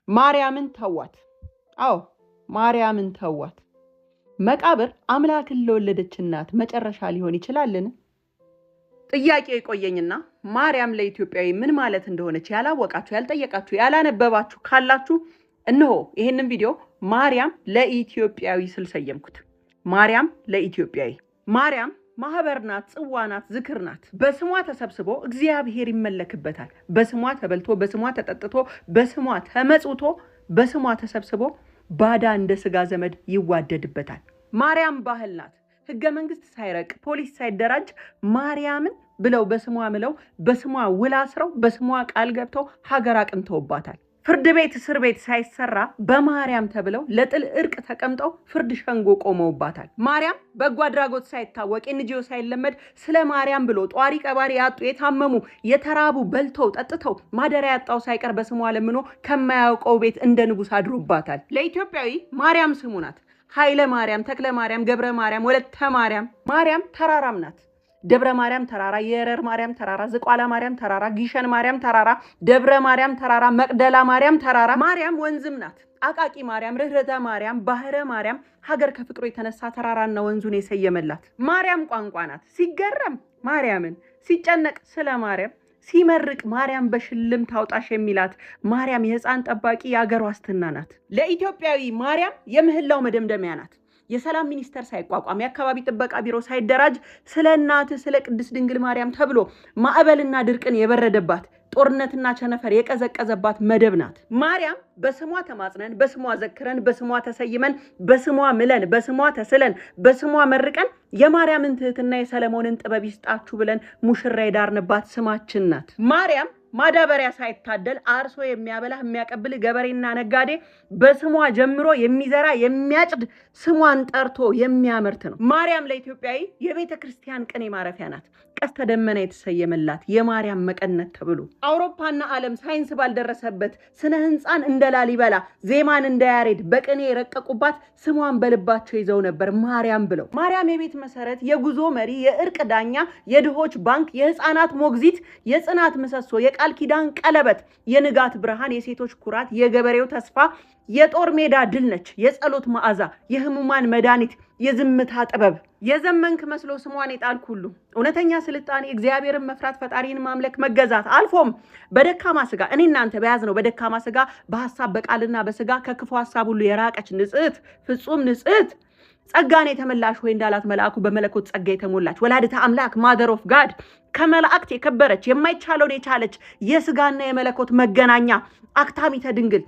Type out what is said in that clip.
ማርያምን ተዋት። አዎ ማርያምን ተዋት። መቃብር አምላክን ለወለደች እናት መጨረሻ ሊሆን ይችላልን? ጥያቄ የቆየኝና ማርያም ለኢትዮጵያዊ ምን ማለት እንደሆነች ያላወቃችሁ፣ ያልጠየቃችሁ፣ ያላነበባችሁ ካላችሁ እነሆ ይሄንን ቪዲዮ ማርያም ለኢትዮጵያዊ ስል ሰየምኩት። ማርያም ለኢትዮጵያዊ። ማርያም ማህበር ናት፣ ጽዋ ናት፣ ዝክር ናት። በስሟ ተሰብስቦ እግዚአብሔር ይመለክበታል። በስሟ ተበልቶ፣ በስሟ ተጠጥቶ፣ በስሟ ተመጽውቶ፣ በስሟ ተሰብስቦ ባዳ እንደ ስጋ ዘመድ ይዋደድበታል። ማርያም ባህል ናት። ህገ መንግስት ሳይረቅ ፖሊስ ሳይደራጅ ማርያምን ብለው በስሟ ምለው በስሟ ውል አስረው በስሟ ቃል ገብተው ሀገር አቅንተውባታል። ፍርድ ቤት እስር ቤት ሳይሰራ በማርያም ተብለው ለጥል እርቅ ተቀምጠው ፍርድ ሸንጎ ቆመውባታል። ማርያም በጎ አድራጎት ሳይታወቅ ኤንጂኦ ሳይለመድ ስለ ማርያም ብሎ ጧሪ ቀባሪ ያጡ የታመሙ የተራቡ በልተው ጠጥተው ማደሪያ ያጣው ሳይቀር በስሟ ለምኖ ከማያውቀው ቤት እንደ ንጉስ አድሮባታል። ለኢትዮጵያዊ ማርያም ስሙ ናት። ኃይለ ማርያም፣ ተክለ ማርያም፣ ገብረ ማርያም፣ ወለተ ማርያም። ማርያም ተራራም ናት። ደብረ ማርያም ተራራ፣ የረር ማርያም ተራራ፣ ዝቋላ ማርያም ተራራ፣ ጊሸን ማርያም ተራራ፣ ደብረ ማርያም ተራራ፣ መቅደላ ማርያም ተራራ። ማርያም ወንዝም ናት። አቃቂ ማርያም፣ ርህረተ ማርያም፣ ባህረ ማርያም ሀገር ከፍቅሩ የተነሳ ተራራና ወንዙን የሰየመላት። ማርያም ቋንቋ ናት። ሲገረም ማርያምን፣ ሲጨነቅ ስለ ማርያም፣ ሲመርቅ ማርያም በሽልም ታውጣሽ የሚላት ማርያም የህፃን ጠባቂ የአገር ዋስትና ናት። ለኢትዮጵያዊ ማርያም የምህላው መደምደሚያ ናት። የሰላም ሚኒስቴር ሳይቋቋም የአካባቢ ጥበቃ ቢሮ ሳይደራጅ ስለ እናትህ ስለ ቅድስት ድንግል ማርያም ተብሎ ማዕበልና ድርቅን የበረደባት ጦርነትና ቸነፈር የቀዘቀዘባት መደብ ናት። ማርያም በስሟ ተማጽነን፣ በስሟ ዘክረን፣ በስሟ ተሰይመን፣ በስሟ ምለን፣ በስሟ ተስለን፣ በስሟ መርቀን የማርያምን ትህትና የሰለሞንን ጥበብ ይስጣችሁ ብለን ሙሽራ የዳርንባት ስማችን ናት። ማርያም ማዳበሪያ ሳይታደል አርሶ የሚያበላ የሚያቀብል ገበሬና ነጋዴ በስሟ ጀምሮ የሚዘራ የሚያጭድ ስሟን ጠርቶ የሚያመርት ነው። ማርያም ለኢትዮጵያዊ የቤተ ክርስቲያን ቅኔ ማረፊያ ናት። ቀስተ ደመና የተሰየመላት የማርያም መቀነት ተብሎ አውሮፓና ዓለም ሳይንስ ባልደረሰበት ስነ ህንፃን እንደ ላሊበላ ዜማን እንደ ያሬድ በቅኔ የረቀቁባት ስሟን በልባቸው ይዘው ነበር ማርያም ብለው። ማርያም የቤት መሰረት፣ የጉዞ መሪ፣ የእርቅ ዳኛ፣ የድሆች ባንክ፣ የህፃናት ሞግዚት፣ የጽናት ምሰሶ፣ የቃል ኪዳን ቀለበት፣ የንጋት ብርሃን፣ የሴቶች ኩራት፣ የገበሬው ተስፋ፣ የጦር ሜዳ ድል ነች። የጸሎት መዓዛ፣ የህሙማን መድኃኒት፣ የዝምታ ጥበብ። የዘመንክ መስሎ ስሟን የጣልክ ሁሉ እውነተኛ ስልጣኔ እግዚአብሔርን መፍራት፣ ፈጣሪን ማምለክ፣ መገዛት አልፎም በደካማ ስጋ እኔ እናንተ በያዝነው በደካማ ስጋ በሐሳብ በቃልና በስጋ ከክፉ ሐሳብ ሁሉ የራቀች ንጽሕት ፍጹም ንጽሕት ጸጋን የተመላሽ ሆይ እንዳላት መልአኩ በመለኮት ጸጋ የተሞላች ወላዲተ አምላክ ማደር ኦፍ ጋድ ከመላእክት የከበረች የማይቻለውን የቻለች የስጋና የመለኮት መገናኛ አክታሚተ ድንግል